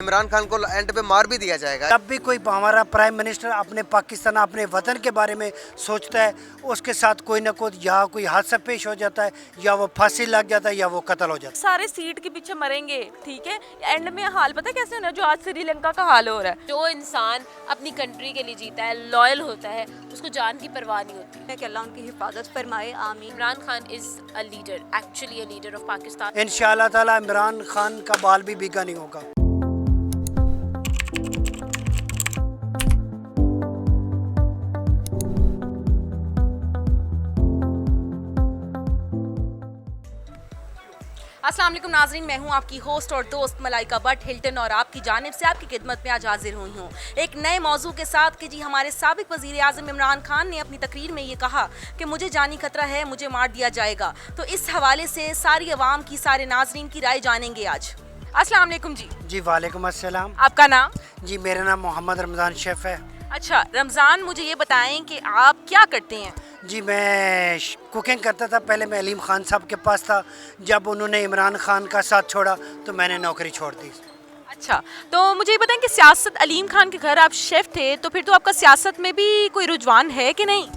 इमरान खान को एंड पे मार भी दिया जाएगा। जब भी कोई हमारा प्राइम मिनिस्टर अपने पाकिस्तान अपने वतन के बारे में सोचता है, उसके साथ कोई ना कोई या कोई हादसा पेश हो जाता है, या वो फांसी लग जाता है, या वो कत्ल हो जाता है। सारे सीट के पीछे मरेंगे, ठीक है, एंड में हाल पता है कैसे होना है, जो आज श्रीलंका का हाल हो रहा है। जो इंसान अपनी कंट्री के लिए जीता है, लॉयल होता है, उसको जान की परवाह नहीं होती। कि अल्लाह उनकी हिफाजत फरमाए, आमीन। Imran Khan is a leader, actually a leader of Pakistan. इंशाअल्लाह ताला इमरान खान का बाल भी बीगा नहीं होगा। अस्सलाम वालेकुम नाज़रीन, मैं हूं आपकी होस्ट और दोस्त मलाइका भट्ट हिल्टन और आपकी जानिब से आपकी खिदमत में आज हाजिर हुई हूं एक नए मौजू के साथ कि जी हमारे साबिक वज़ीर आज़म इमरान खान ने अपनी तकरीर में ये कहा कि मुझे जानी खतरा है, मुझे मार दिया जाएगा। तो इस हवाले से सारी अवाम की, सारे नाज़रीन की राय जानेंगे आज। अस्सलाम वालेकुम जी। जी वालेकुम अस्सलाम। आपका नाम? जी मेरा नाम मोहम्मद रमज़ान शेफ़ है। अच्छा रमज़ान, मुझे ये बताएं कि आप क्या करते हैं? जी मैं कुकिंग करता था, पहले मैं अलीम खान साहब के पास था। जब उन्होंने इमरान खान का साथ छोड़ा तो मैंने नौकरी छोड़ दी। अच्छा, तो मुझे ये बताएं कि सियासत, अलीम खान के घर आप शेफ़ थे, तो फिर तो आपका सियासत में भी कोई रुझान है कि नहीं?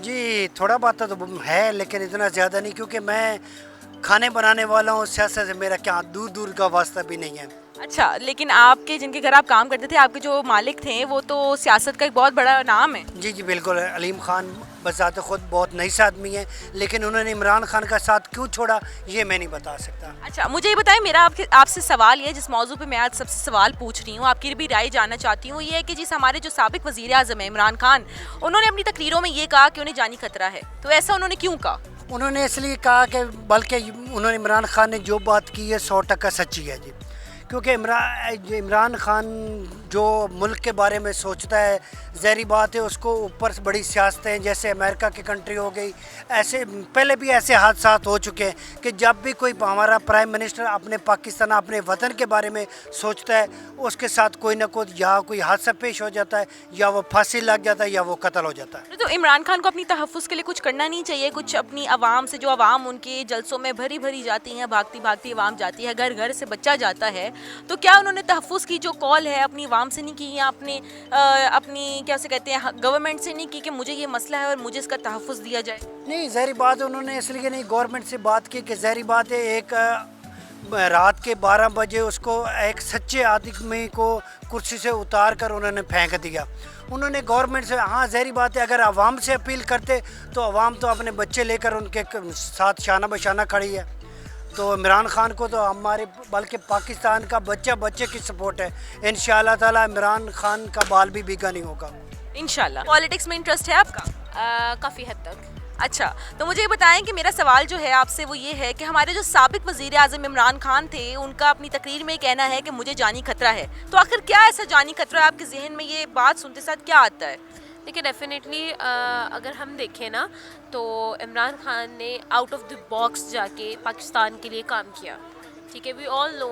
जी थोड़ा बहुत तो है, लेकिन इतना ज़्यादा नहीं, क्योंकि मैं खाने बनाने वाला हूँ। सियासत से मेरा क्या दूर दूर का वास्ता भी नहीं है। अच्छा, लेकिन आपके जिनके घर आप काम करते थे, आपके जो मालिक थे, वो तो सियासत का एक बहुत बड़ा नाम है। जी जी बिल्कुल। अलीम खान बज़ाते खुद बहुत नईस आदमी है, लेकिन उन्होंने इमरान खान का साथ क्यों छोड़ा ये मैं नहीं बता सकता। अच्छा, मुझे ये बताएं, मेरा आपसे सवाल ये है, जिस मौजू पे मैं आज सबसे सवाल पूछ रही हूँ, आपकी भी राय जानना चाहती हूँ, ये है कि जिस हमारे जो साबिक वज़ीर आज़म है इमरान खान, उन्होंने अपनी तकरीरों में ये कहा कि उन्हें जानी खतरा है। तो ऐसा उन्होंने क्यों कहा? उन्होंने इसलिए कहा कि बल्कि उन्होंने इमरान खान ने जो बात की है 100% सच्ची है जी। क्योंकि इमरान खान जो मुल्क के बारे में सोचता है, ज़ाहिर बात है उसको ऊपर से बड़ी सियासतें, जैसे अमेरिका की कंट्री हो गई, ऐसे पहले भी ऐसे हादसा हो चुके हैं कि जब भी कोई हमारा प्राइम मिनिस्टर अपने पाकिस्तान अपने वतन के बारे में सोचता है, उसके साथ कोई ना कोई या कोई हादसा पेश हो जाता है, या वो फांसी लग जाता है, या वो कत्ल हो जाता है। तो इमरान खान को अपनी तहफ़्फ़ुज़ के लिए कुछ करना नहीं चाहिए? कुछ अपनी आवाम से, जो आवाम उनके जलसों में भरी भरी जाती हैं, भागती भागती आवाम जाती है, घर घर से बच्चा जाता है, तो क्या उन्होंने तहफ़्फ़ुज़ की जो कॉल है अपनी आवाम से नहीं की, या अपनी क्या से कहते हैं गवर्नमेंट से नहीं की कि मुझे ये मसला है और मुझे इसका तहफ़्फ़ुज़ दिया जाए? नहीं, ज़ाहिर बात है उन्होंने इसलिए नहीं गवर्नमेंट से बात की कि ज़ाहिर बात है एक रात के 12 बजे उसको एक सच्चे आदमी को कुर्सी से उतार कर उन्होंने फेंक दिया। उन्होंने गवर्नमेंट से, हाँ ज़ाहिर बात है अगर आवाम से अपील करते तो आवाम तो अपने बच्चे लेकर उनके साथ शाना बशाना खड़ी है। तो इमरान खान को तो हमारे बल्कि पाकिस्तान का बच्चा बच्चे की सपोर्ट है। इंशाअल्लाह ताला इमरान खान का बाल भी बीगा नहीं होगा इंशाल्लाह। पॉलिटिक्स में इंटरेस्ट है आपका? काफ़ी हद तक। अच्छा, तो मुझे ये बताएं कि मेरा सवाल जो है आपसे वो ये है कि हमारे जो साबिक वज़ीर आज़म इमरान खान थे, उनका अपनी तकरीर में कहना है कि मुझे जानी खतरा है। तो आखिर क्या ऐसा जानी खतरा है? आपके जहन में ये बात सुनते साथ क्या आता है? देखिए डेफिनेटली अगर हम देखें ना, तो इमरान खान ने आउट ऑफ द बॉक्स जाके पाकिस्तान के लिए काम किया। ठीक है, वी ऑल नो,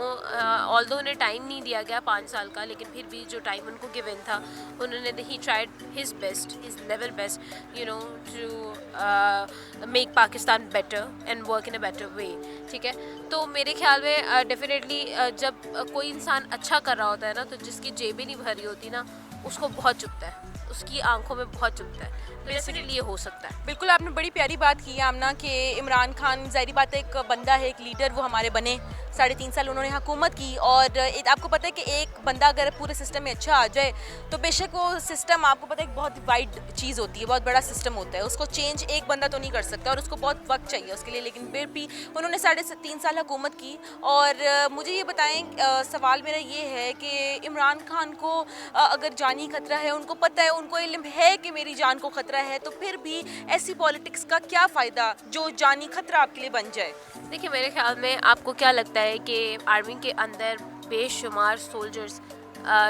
ऑल्दो उन्हें टाइम नहीं दिया गया 5 साल का, लेकिन फिर भी जो टाइम उनको गिवन था, उन्होंने he tried his best, his level best, you know, to make Pakistan better and work in a better way. ठीक है, तो मेरे ख्याल में डेफिनेटली जब कोई इंसान अच्छा कर रहा होता है ना, तो जिसकी जेबें नहीं भरी होती ना, उसको बहुत चुभता है, उसकी आंखों में बहुत चुभता है। बेसिकली ये हो सकता है। बिल्कुल, आपने बड़ी प्यारी बात की है आमना कि इमरान खान ज़ाहिर बात है एक बंदा है, एक लीडर वो हमारे बने, 3.5 साल उन्होंने हुकूमत की, और आपको पता है कि एक बंदा अगर पूरे सिस्टम में अच्छा आ जाए तो बेशक वो सिस्टम, आपको पता है, एक बहुत वाइड चीज़ होती है, बहुत बड़ा सिस्टम होता है, उसको चेंज एक बंदा तो नहीं कर सकता और उसको बहुत वक्त चाहिए उसके लिए। लेकिन फिर भी उन्होंने 3.5 साल हुकूमत की। और मुझे ये बताएं, सवाल मेरा ये है कि इमरान खान को अगर जानी खतरा है, उनको पता है, उनको इल्म है कि मेरी जान को खतरा है, तो फिर भी ऐसी पॉलिटिक्स का क्या फ़ायदा जो जानी खतरा आपके लिए बन जाए? देखिए मेरे ख्याल में, आपको क्या लगता है कि आर्मी के अंदर बेशुमार सोल्जर्स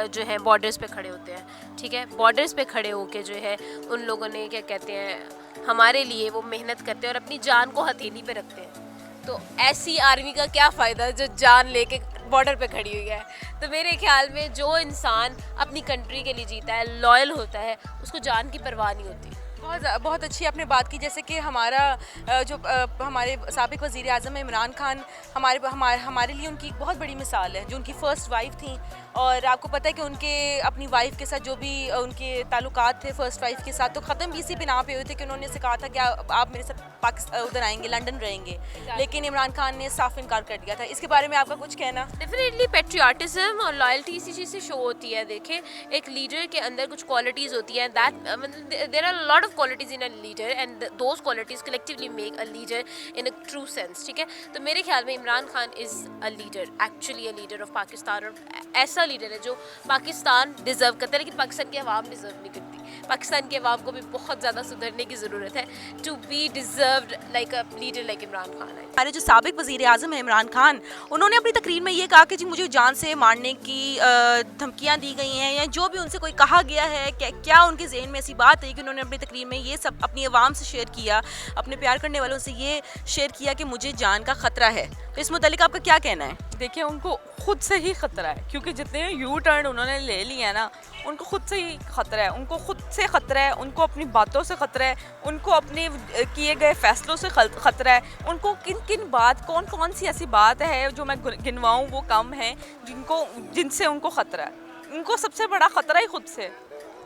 जो हैं बॉर्डर्स पे खड़े होते हैं, ठीक है, बॉर्डर्स पे खड़े होके जो है उन लोगों ने क्या कहते हैं, हमारे लिए वो मेहनत करते हैं और अपनी जान को हथेली पे रखते हैं। तो ऐसी आर्मी का क्या फ़ायदा जो जान लेके बॉर्डर पे खड़ी हुई है? तो मेरे ख्याल में जो इंसान अपनी कंट्री के लिए जीता है, लॉयल होता है, उसको जान की परवाह नहीं होती। बहुत अच्छी आपने बात की। जैसे कि हमारा हमारे साबिक वज़ीर आज़म इमरान खान हमारे लिए उनकी एक बहुत बड़ी मिसाल है, जो उनकी फ़र्स्ट वाइफ थी। और आपको पता है कि उनके अपनी वाइफ के साथ जो भी उनके ताल्लुकात थे फ़र्स्ट वाइफ के साथ, तो ख़त्म भी इसी बिना पे हुए थे कि उन्होंने से कहा था कि आप मेरे साथ पाकिस्तान उधर आएंगे, लंदन रहेंगे, लेकिन इमरान खान ने साफ इनकार कर दिया था। इसके बारे में आपका कुछ कहना? डेफिनेटली पेट्रियाटिज्म और लॉयल्टी इसी चीज़ से शो होती है। देखें, एक लीडर के अंदर कुछ क्वालिटीज़ होती हैं, that there are lot of qualities in a leader and those qualities collectively make a leader in a true sense. ठीक है, तो मेरे ख्याल में Imran Khan is a leader, actually a leader of Pakistan, और ऐसा लीडर है जो पाकिस्तान डिज़र्व करता है, लेकिन पाकिस्तान की आवाम डिज़र्व नहीं करती। पाकिस्तान की आवाम को भी बहुत ज़्यादा सुधरने की ज़रूरत है to be deserved like a leader like Imran Khan है। हमारे जो साबिक वज़ीर आज़म है इमरान खान, उन्होंने अपनी तकरीर में ये कहा कि जी मुझे जान से मारने की धमकियाँ दी गई हैं, या जो भी उनसे कोई कहा गया है, क्या उनके ज़हन में ऐसी बात है कि उन्होंने अपनी तकरीर में ये सब अपनी आवाम से शेयर किया, अपने प्यार करने वालों से ये शेयर किया कि मुझे जान का ख़तरा है। तो इस मुतालिक आपका क्या कहना है? देखिए, उनको खुद से ही ख़तरा है, क्योंकि जितने यू टर्न उन्होंने ले लिए हैं ना, उनको खुद से ही ख़तरा है, उनको खुद से ख़तरा है, उनको अपनी बातों से ख़तरा है, उनको अपने किए गए फ़ैसलों से ख़तरा है। उनको किन किन बात कौन सी ऐसी बात है जो मैं गिनवाऊँ वो कम है जिनसे उनको ख़तरा है। उनको सबसे बड़ा ख़तरा ही खुद से।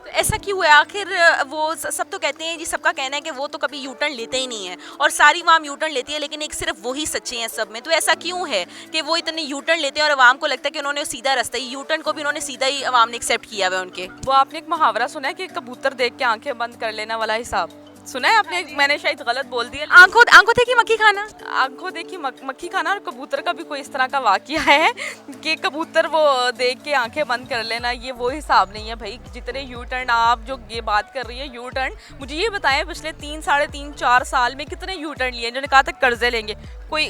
तो ऐसा क्यों है आखिर? वो सब तो कहते हैं जी, सबका कहना है कि वो तो कभी यू टर्न लेते ही नहीं है और सारी आवाम यू टर्न लेती है, लेकिन एक सिर्फ वही सच्चे हैं सब में। तो ऐसा क्यों है कि वो इतने यू टर्न लेते हैं और आवाम को लगता है कि उन्होंने सीधा रास्ता, यू टर्न को भी उन्होंने सीधा ही आवाम ने एक्सेप्ट किया हुआ है उनके? वो आपने एक मुहावरा सुना है कि कबूतर देख के आंखें बंद कर लेना वाला हिसाब सुना है आपने? मैंने शायद गलत बोल दिया। आंखों देखी मक्खी खाना, आंखों देखी मक्खी खाना। और कबूतर का भी कोई इस तरह का वाकया है कि कबूतर वो देख के आंखें बंद कर लेना, ये वो हिसाब नहीं है भाई। जितने यू टर्न आप जो ये बात कर रही है यू टर्न, मुझे ये बताएं पिछले 3, साढ़े 3, 4 साल में कितने यू टर्न लिए जिन्होंने कहा था कर्जे लेंगे? कोई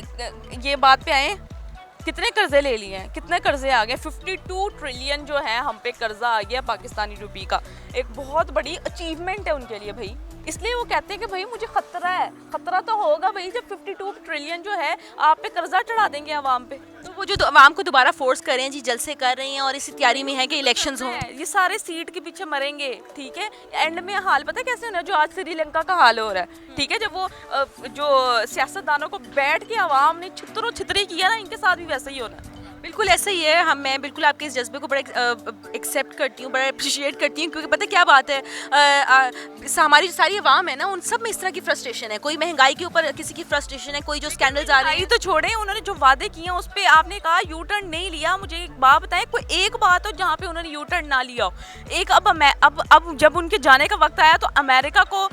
ये बात पे आए? कितने कर्जे ले लिए हैं, कितने कर्जे आ गए? 52 ट्रिलियन जो है हम पे कर्जा आ गया पाकिस्तानी रुपये का। एक बहुत बड़ी अचीवमेंट है उनके लिए भाई, इसलिए वो कहते हैं कि भाई मुझे खतरा है। खतरा तो होगा भाई जब 52 ट्रिलियन जो है आप पे कर्जा चढ़ा देंगे आवाम पे। तो वो जो आवाम को दोबारा फोर्स कर रहे हैं जी, जलसे कर रहे हैं और इसी तैयारी में है कि इलेक्शंस हों। ये सारे सीट के पीछे मरेंगे, ठीक है। एंड में हाल पता है कैसे होना, जो आज श्रीलंका का हाल हो रहा है, ठीक है। जब वो जो सियासतदानों को बैठ के आवाम ने छितरो छितरी किया ना, इनके साथ भी वैसे ही होना है। बिल्कुल ऐसा ही है। मैं बिल्कुल आपके इस जज्बे को बड़ा एक्सेप्ट करती हूँ, बड़ा अप्रिशिएट करती हूँ, क्योंकि पता क्या बात है, हमारी जो सारी आवाम है ना, उन सब में इस तरह की फ्रस्ट्रेशन है। कोई महंगाई के ऊपर किसी की फ्रस्ट्रेशन है, कोई जो स्कैंडल्स आ रहे हैं। तो छोड़े, उन्होंने जो वादे किए हैं उस पर आपने कहा यू टर्न नहीं लिया। मुझे एक बात बताएं, कोई एक बात हो जहाँ पे उन्होंने यू टर्न ना लिया हो? एक अब जब उनके जाने का वक्त आया तो अमेरिका को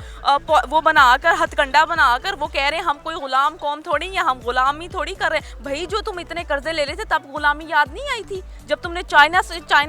वो बनाकर, हथकंडा बनाकर वो कह रहे हैं हम कोई गुलाम कौम थोड़ी, या हम गुलामी थोड़ी कर रहे हैं। भाई जो तुम इतने कर्जे ले रहे थे तब गुलामी याद नहीं आई थी? जब तुमने चाइना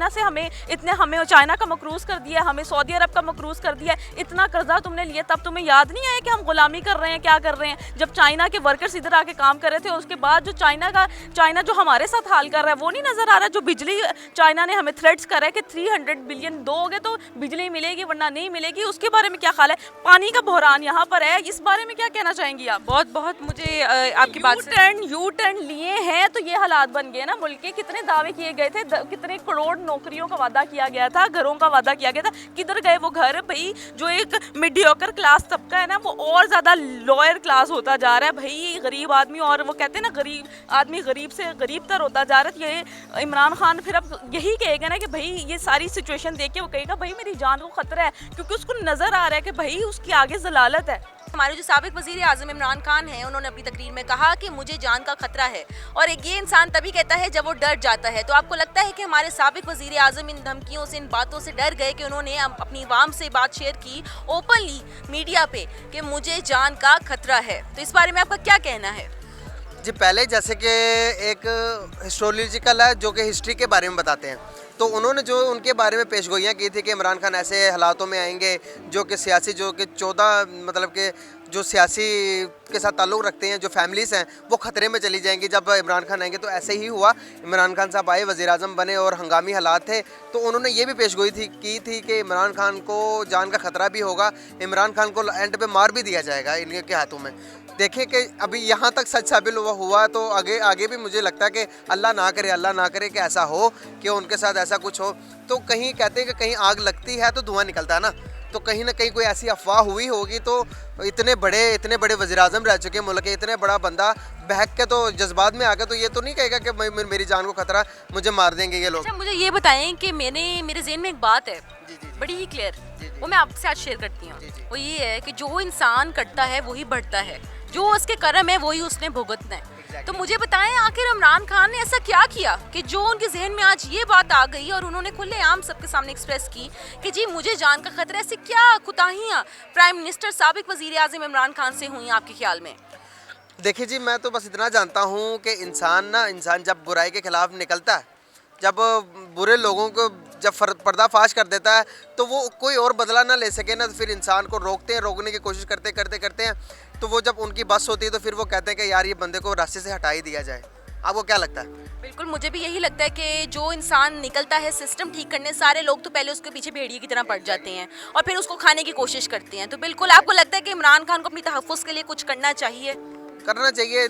से हमें चाइना का मकरूज कर दिया, हमें सऊदी अरब का मकरूज कर दिया, इतना कर्जा तुमने लिया, तब तुम्हें याद नहीं आया कि हम गुलामी कर रहे हैं, क्या कर रहे हैं? जब चाइना के वर्कर्स इधर आके काम कर रहे थे, उसके बाद जो चाइना जो हमारे साथ हाल कर रहा है वो नहीं नजर आ रहा? जो बिजली चाइना ने हमें थ्रेट्स करा है कि 300 बिलियन दोगे तो बिजली मिलेगी वरना नहीं मिलेगी, उसके बारे में क्या ख्याल है? पानी का बहरान यहाँ पर है, इस बारे में क्या कहना चाहेंगी आप? बहुत मुझे आपकी बात यू टर्न लिए हैं तो ये हालात बन गए ना मुल्क के। कितने दावे किए गए थे, कितने करोड़ नौकरियों का वादा किया गया था, घरों का वादा किया गया था, किधर गए वो घर? भाई जो एक मीडियोकर क्लास तबका है ना, वो और ज़्यादा लोअर क्लास होता जा रहा है भाई। गरीब आदमी, और वो कहते हैं ना गरीब आदमी गरीब से गरीब तर होता जा रहा है। ये इमरान खान फिर अब यही कहेगा ना कि भाई ये सारी सिचुएशन देख के वो कहेगा भाई मेरी जान को खतरा है, क्योंकि उसको नज़र आ रहा है कि भाई उसकी आगे जलालत है। हमारे जो साबिक वज़ीर आज़म इमरान खान हैं, उन्होंने अपनी तकरीर में कहा कि मुझे जान का खतरा है, और एक ये इंसान तभी कहता है जब वो डर जाता है। तो आपको लगता है कि हमारे साबिक वज़ीर आज़म इन धमकियों से, इन बातों से डर गए कि उन्होंने अपनी आवाम से बात शेयर की ओपनली मीडिया पे कि मुझे जान का खतरा है? तो इस बारे में आपका क्या कहना है? जी पहले जैसे कि एक हिस्टोलॉजिकल है जो कि हिस्ट्री के बारे में बताते हैं, तो उन्होंने जो उनके बारे में पेशगोइयाँ की थी कि इमरान खान ऐसे हालातों में आएंगे जो कि सियासी, जो कि 14 मतलब कि जो सियासी के साथ ताल्लुक़ रखते हैं, जो फैमिलीज़ हैं वो ख़तरे में चली जाएंगी जब इमरान खान आएंगे। तो ऐसे ही हुआ, इमरान खान साहब आए, वज़ीर आज़म बने और हंगामी हालात थे, तो उन्होंने ये भी पेशगोई की थी कि इमरान खान को जान का ख़तरा भी होगा, इमरान खान को एंड पे मार भी दिया जाएगा इनके हाथों में। देखें कि अभी यहाँ तक सच साबित हुआ, तो आगे भी मुझे लगता है कि अल्लाह ना करे कि ऐसा हो कि उनके साथ ऐसा कुछ हो। तो कहीं कहते हैं कि कहीं आग लगती है तो धुआं निकलता है ना, तो कहीं ना कहीं कोई ऐसी अफवाह हुई होगी, तो इतने बड़े वज़ीर-आज़म रह चुके मुल्क के, इतने बड़ा बंदा बहक के तो जज्बात में आ गया, तो ये तो नहीं कहेगा कि मेरी जान को खतरा, मुझे मार देंगे ये लोग। अच्छा मुझे ये बताएं कि मेरे ज़हन में एक बात है बड़ी ही क्लियर, वो मैं आपसे आज शेयर करती हूँ। वो ये है कि जो इंसान करता है वही बढ़ता है, जो उसके कर्म है वही उसने भुगतना है। तो मुझे बताएं आखिर इमरान खान ने ऐसा क्या किया कि जो उनके जहन में आज ये बात आ गई और उन्होंने खुलेआम सबके सामने एक्सप्रेस की कि जी मुझे जान का खतरा। ऐसी क्या कोताहियाँ प्राइम मिनिस्टर साबिक वज़ीर आज़म इमरान खान से हुई आपके ख्याल में? देखिए जी, मैं तो बस इतना जानता हूँ कि इंसान जब बुराई के खिलाफ निकलता है, जब बुरे लोगों को जब पर्दाफाश कर देता है, तो वो कोई और बदला ना ले सके ना, तो फिर इंसान को रोकने की कोशिश करते हैं, तो वो जब उनकी बस होती है तो फिर वो कहते हैं कि यार ये बंदे को रास्ते से हटा ही दिया जाए। आपको क्या लगता है? बिल्कुल मुझे भी यही लगता है कि जो इंसान निकलता है सिस्टम ठीक करने, सारे लोग तो पहले उसके पीछे भेड़िए की तरह पड़ जाते हैं और फिर उसको खाने की कोशिश करते हैं। तो बिल्कुल आपको लगता है कि इमरान खान को अपनी तहफ़्फ़ुज़ के लिए कुछ करना चाहिए?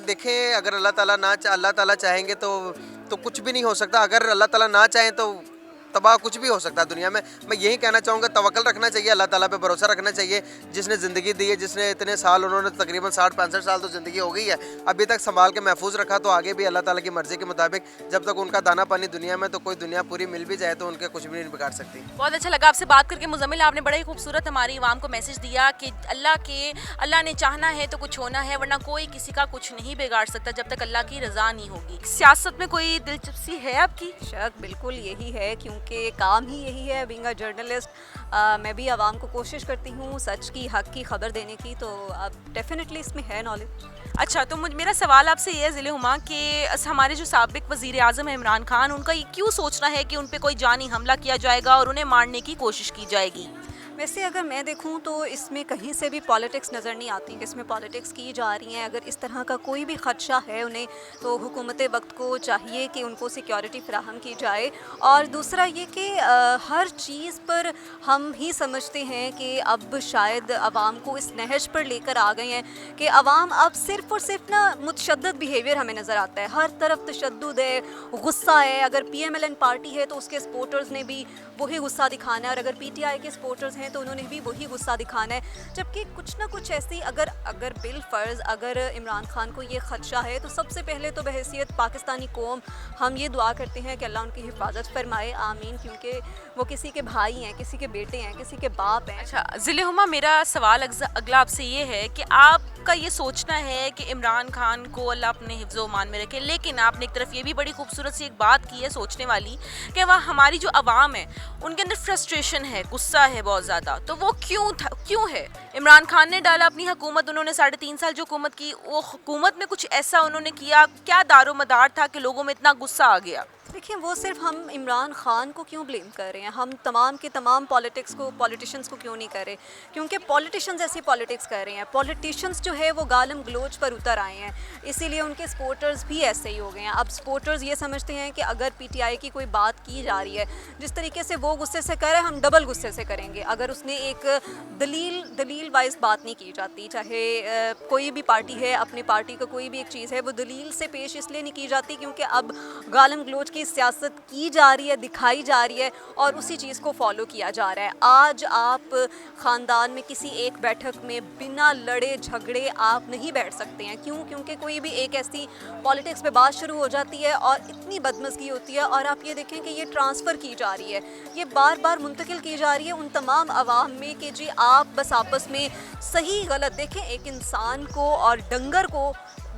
देखें, अगर अल्लाह ताला चाहेंगे तो कुछ भी नहीं हो सकता। अगर अल्लाह ताला ना चाहें तो तबाह कुछ भी हो सकता है दुनिया में। मैं यही कहना चाहूँगा, तवक्कल रखना चाहिए, अल्लाह ताला पे भरोसा रखना चाहिए। जिसने ज़िंदगी दी है, जिसने इतने साल, उन्होंने तकरीबन 60-65 साल तो ज़िंदगी हो गई है, अभी तक संभाल के महफूज रखा, तो आगे भी अल्लाह ताला की मर्ज़ी के मुताबिक जब तक उनका दाना पानी दुनिया में, तो कोई दुनिया पूरी मिल भी जाए तो उनके कुछ भी नहीं बिगाड़ सकती। बहुत अच्छा लगा आपसे बात करके मुज़म्मिल, आपने बड़ा ही खूबसूरत हमारी आवाम को मैसेज दिया कि अल्लाह ने चाहना है तो कुछ होना है, वरना कोई किसी का कुछ नहीं बिगाड़ सकता जब तक अल्लाह की रज़ा नहीं होगी। सियासत में कोई दिलचस्पी है आपकी? शक बिल्कुल यही है, क्योंकि काम ही यही है बीइंग अ जर्नलिस्ट। मैं भी आवाम को कोशिश करती हूँ सच की, हक की खबर देने की, तो अब डेफिनेटली इसमें है नॉलेज। अच्छा, तो मेरा सवाल आपसे ये है ज़िले हुमा कि हमारे जो साबिक वज़ीर आज़म है इमरान खान, उनका ये क्यों सोचना है कि उन पे कोई जानी हमला किया जाएगा और उन्हें मारने की कोशिश की जाएगी? वैसे अगर मैं देखूं तो इसमें कहीं से भी पॉलिटिक्स नज़र नहीं आती कि इसमें पॉलिटिक्स की जा रही हैं। अगर इस तरह का कोई भी ख़दशा है उन्हें, तो हुकूमत वक्त को चाहिए कि उनको सिक्योरिटी फ़राहम की जाए। और दूसरा ये कि हर चीज़ पर हम ही समझते हैं कि अब शायद आवाम को इस नहज पर लेकर आ गए हैं कि आवाम अब सिर्फ़ और सिर्फ ना मुतशद्दद बिहेवियर हमें नज़र आता है, हर तरफ तशद्दुद है, गुस्सा है। अगर PMLN पार्टी है तो उसके सपोर्टर्स ने भी वही गुस्सा दिखाना है, और अगर PTI के सपोर्टर्स हैं तो उन्होंने भी वही गुस्सा दिखाना है। जबकि कुछ ना कुछ ऐसी अगर बिलफर्ज अगर इमरान खान को ये खदशा है, तो सबसे पहले तो बहैसियत पाकिस्तानी कौम हम ये दुआ करते हैं कि अल्लाह उनकी हिफाजत फरमाए, आमीन, क्योंकि वो किसी के भाई हैं, किसी के बेटे हैं, किसी के बाप हैं। अच्छा ज़िले हुमा, मेरा सवाल अगला आपसे ये है कि आपका ये सोचना है कि इमरान खान को अल्लाह अपने हिफ्ज़ मान में रखे, लेकिन आपने एक तरफ ये भी बड़ी खूबसूरत सी एक बात की है सोचने वाली कि वह हमारी जो आवाम है उनके अंदर फ्रस्ट्रेशन है, गुस्सा है बहुत ज़्यादा, तो वो क्यों है? इमरान खान ने डाला अपनी हुकूमत, उन्होंने 3.5 साल जो हुकूमत की, वो हुकूमत में कुछ ऐसा उन्होंने किया, क्या दारो मदार था कि लोगों में इतना गुस्सा आ गया? देखिए, वो सिर्फ हम इमरान खान को क्यों ब्लेम कर रहे हैं, हम तमाम के तमाम पॉलिटिशियंस को क्यों नहीं कर रहे? क्योंकि पॉलिटिशियंस ऐसी पॉलिटिक्स कर रहे हैं। पॉलिटिशियंस जो है वो गालम गलोच पर उतर आए हैं, इसीलिए उनके सपोर्टर्स भी ऐसे ही हो गए हैं। अब सपोर्टर्स ये समझते हैं कि अगर PTI की कोई बात की जा रही है, जिस तरीके से वो गुस्से से कर रहे हैं, हम डबल गुस्से से करेंगे। अगर उसने एक दलील वाइज बात नहीं की जाती, चाहे कोई भी पार्टी है, अपनी पार्टी का कोई भी एक चीज़ है, वो दलील से पेश इसलिए नहीं की जाती क्योंकि अब गालम गलोच की सियासत की जा रही है, दिखाई जा रही है और उसी चीज़ को फॉलो किया जा रहा है। आज आप ख़ानदान में किसी एक बैठक में बिना लड़े झगड़े आप नहीं बैठ सकते हैं। क्यों? क्योंकि कोई भी एक ऐसी पॉलिटिक्स पे बात शुरू हो जाती है और इतनी बदमज़गी होती है, और आप ये देखें कि ये ट्रांसफ़र की जा रही है, ये बार बार मुंतकिल की जा रही है उन तमाम अवाम में कि जी आप बस आपस में सही गलत देखें। एक इंसान को और डंगर को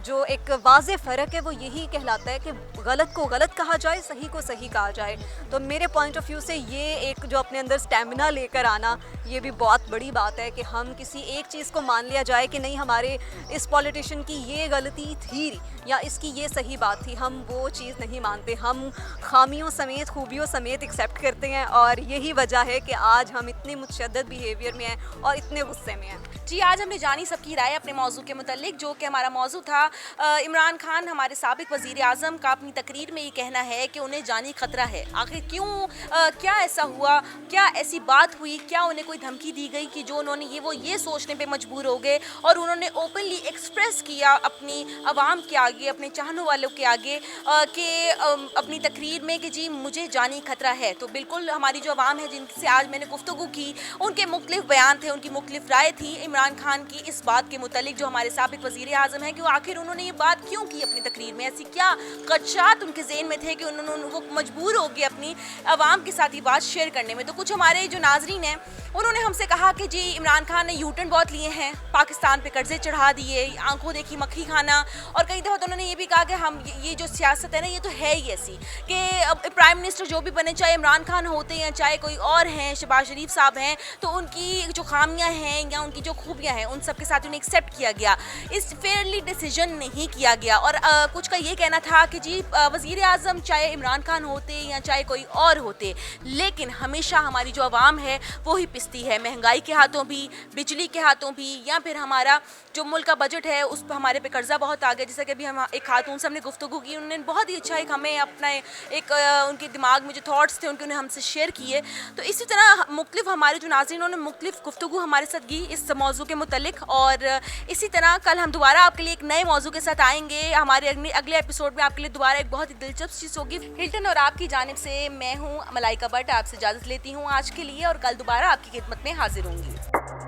जो एक वाज़े फ़र्क है वो यही कहलाता है कि गलत को गलत कहा जाए, सही को सही कहा जाए। तो मेरे पॉइंट ऑफ व्यू से ये एक जो अपने अंदर स्टैमिना लेकर आना, ये भी बहुत बड़ी बात है कि हम किसी एक चीज़ को मान लिया जाए कि नहीं, हमारे इस पॉलिटिशियन की ये गलती थी या इसकी ये सही बात थी, हम वो चीज़ नहीं मानते। हम खामियों समेत खूबियों समेत एक्सेप्ट करते हैं, और यही वजह है कि आज हम इतने मुतशद्दद बिहेवियर में हैं और इतने गुस्से में हैं। जी, आज हमने जानी सबकी राय अपने मौजू के मुतालिक, जो कि हमारा मौजू था इमरान खान हमारे साबिक वज़ीर आज़म का अपनी तकरीर में ये कहना है कि उन्हें जानी खतरा है। आखिर क्यों, क्या ऐसा हुआ, क्या ऐसी बात हुई, क्या उन्हें कोई धमकी दी गई कि जो उन्होंने ये सोचने पे मजबूर हो गए और उन्होंने ओपनली एक्सप्रेस किया अपनी आवाम के आगे, अपने चाहने वालों के आगे कि अपनी तकरीर में कि जी मुझे जानी खतरा है। तो बिल्कुल हमारी जो आवाम है जिनसे आज मैंने गुफ्तगू की, उनके मुख्तलिफ बयान थे, उनकी मुख्तलिफ राय थी इमरान खान की इस बात के मुतालिक जो हमारे साबिक वज़ीर आज़म हैं कि वो आखिर उन्होंने ये बात क्यों की अपनी तकरीर में, ऐसी क्या खदशात उनके ज़हन में थे कि उन्होंने वो मजबूर हो गए अपनी आवाम के साथ ये बात शेयर करने में। तो कुछ हमारे जो नाजरीन हैं उन्होंने हमसे कहा कि जी इमरान खान ने यूटर्न बहुत लिए हैं, पाकिस्तान पे कर्जे चढ़ा दिए, आंखों देखी मक्खी खाना, और कई दफ़ा तो उन्होंने ये भी कहा कि हम ये जो सियासत है ना ये तो है ही ऐसी कि अब प्राइम मिनिस्टर जो भी बने, चाहे इमरान खान होते हैं चाहे कोई और हैं, शहबाज शरीफ साहब हैं, तो उनकी जो खामियां हैं या उनकी जो खूबियां हैं उन सब के साथ उन्हें एक्सेप्ट किया गया, इस फेयरली डिसीजन नहीं किया गया। और कुछ का ये कहना था कि जी वज़ीर आज़म चाहे इमरान खान होते या चाहे कोई और होते, लेकिन हमेशा हमारी जो आवाम है वो ही पिसती है, महंगाई के हाथों भी, बिजली के हाथों भी, या फिर हमारा जो मुल्क का बजट है उस पर हमारे पे कर्जा बहुत आ गया। जैसा कि अभी हम एक खातून से हमने गुफ्तगू की, उन्होंने बहुत ही अच्छा एक हमें अपना एक उनके दिमाग में जो थॉट्स थे उनके उन्हें हमसे शेयर किए। तो इसी तरह मुख्तलिफ हमारे जो नाज़रीन उन्होंने मुख्तलिफ गुफ्तगू हमारे साथ की इस मौजू के मुतलिक, और इसी तरह कल हम दोबारा आपके लिए एक नए मौजू के साथ आएंगे। हमारे अगले एपिसोड में आपके लिए दोबारा एक बहुत ही दिलचस्प चीज़ होगी। हिल्टन और आपकी जानिब से मैं हूँ मलाइका भट्ट, आपसे इजाज़त लेती हूँ आज के लिए, और कल दोबारा आपकी खिदमत में हाजिर होंगी।